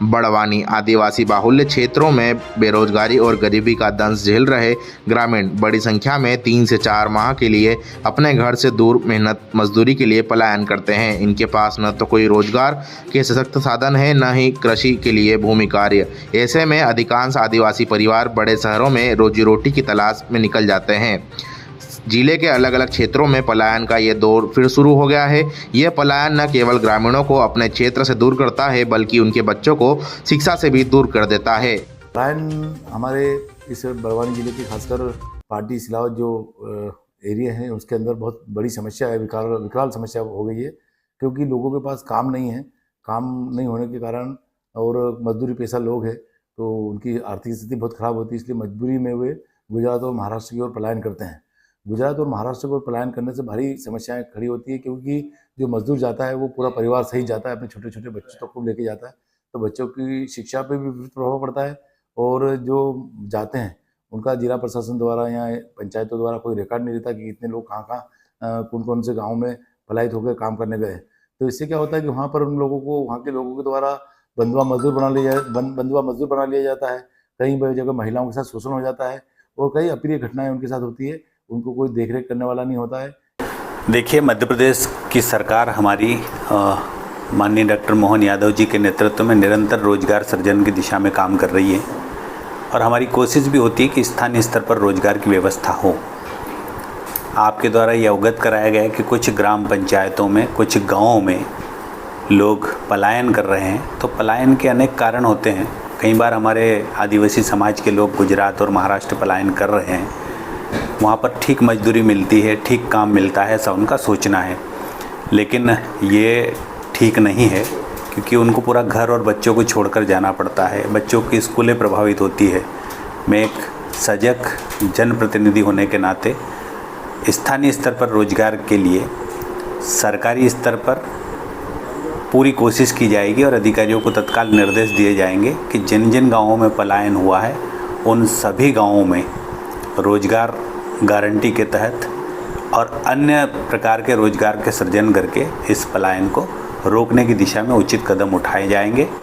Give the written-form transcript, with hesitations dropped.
बड़वानी आदिवासी बाहुल्य क्षेत्रों में बेरोजगारी और गरीबी का दंश झेल रहे ग्रामीण बड़ी संख्या में 3 से 4 माह के लिए अपने घर से दूर मेहनत मजदूरी के लिए पलायन करते हैं। इनके पास न तो कोई रोजगार के सशक्त साधन है, न ही कृषि के लिए भूमि कार्य। ऐसे में अधिकांश आदिवासी परिवार बड़े शहरों में रोजी रोटी की तलाश में निकल जाते हैं। जिले के अलग अलग क्षेत्रों में पलायन का ये दौर फिर शुरू हो गया है। ये पलायन न केवल ग्रामीणों को अपने क्षेत्र से दूर करता है, बल्कि उनके बच्चों को शिक्षा से भी दूर कर देता है। पलायन हमारे इस बड़वानी जिले की खासकर पार्टी सिलावट जो एरिया है उसके अंदर बहुत बड़ी समस्या है, विकराल समस्या हो गई है, क्योंकि लोगों के पास काम नहीं है। काम नहीं होने के कारण और मजदूरी पेशा लोग हैं, तो उनकी आर्थिक स्थिति बहुत ख़राब होती है। इसलिए मजबूरी में वे गुजरात और महाराष्ट्र की ओर पलायन करते हैं। गुजरात और महाराष्ट्र को पलायन करने से भारी समस्याएं खड़ी होती है, क्योंकि जो मजदूर जाता है वो पूरा परिवार सहित जाता है, अपने छोटे छोटे बच्चों तक को लेके जाता है, तो बच्चों की शिक्षा पे भी विपरीत प्रभाव पड़ता है। और जो जाते हैं उनका जिला प्रशासन द्वारा या पंचायतों द्वारा कोई रिकॉर्ड नहीं रहता कि इतने लोग कहाँ कौन कौन से गाँव में पलायित होकर काम करने गए। तो इससे क्या होता है कि वहाँ पर उन लोगों को वहाँ के लोगों के द्वारा बंधुआ मजदूर बना लिया जाता है। कई जगह महिलाओं के साथ शोषण हो जाता है और कई अप्रिय घटनाएं उनके साथ होती है। उनको कोई देखरेख करने वाला नहीं होता है। देखिए, मध्य प्रदेश की सरकार हमारी माननीय डॉक्टर मोहन यादव जी के नेतृत्व में निरंतर रोजगार सृजन की दिशा में काम कर रही है और हमारी कोशिश भी होती है कि स्थानीय स्तर पर रोजगार की व्यवस्था हो। आपके द्वारा ये अवगत कराया गया है कि कुछ ग्राम पंचायतों में, कुछ गाँवों में लोग पलायन कर रहे हैं। तो पलायन के अनेक कारण होते हैं। कई बार हमारे आदिवासी समाज के लोग गुजरात और महाराष्ट्र पलायन कर रहे हैं, वहाँ पर ठीक मजदूरी मिलती है, ठीक काम मिलता है, ऐसा उनका सोचना है। लेकिन ये ठीक नहीं है, क्योंकि उनको पूरा घर और बच्चों को छोड़कर जाना पड़ता है। बच्चों की स्कूलें प्रभावित होती है। मैं एक सजग जनप्रतिनिधि होने के नाते स्थानीय स्तर पर रोजगार के लिए सरकारी स्तर पर पूरी कोशिश की जाएगी और अधिकारियों को तत्काल निर्देश दिए जाएंगे कि जिन जिन गाँवों में पलायन हुआ है उन सभी गाँवों में रोजगार गारंटी के तहत और अन्य प्रकार के रोजगार के सृजन करके इस पलायन को रोकने की दिशा में उचित कदम उठाए जाएंगे।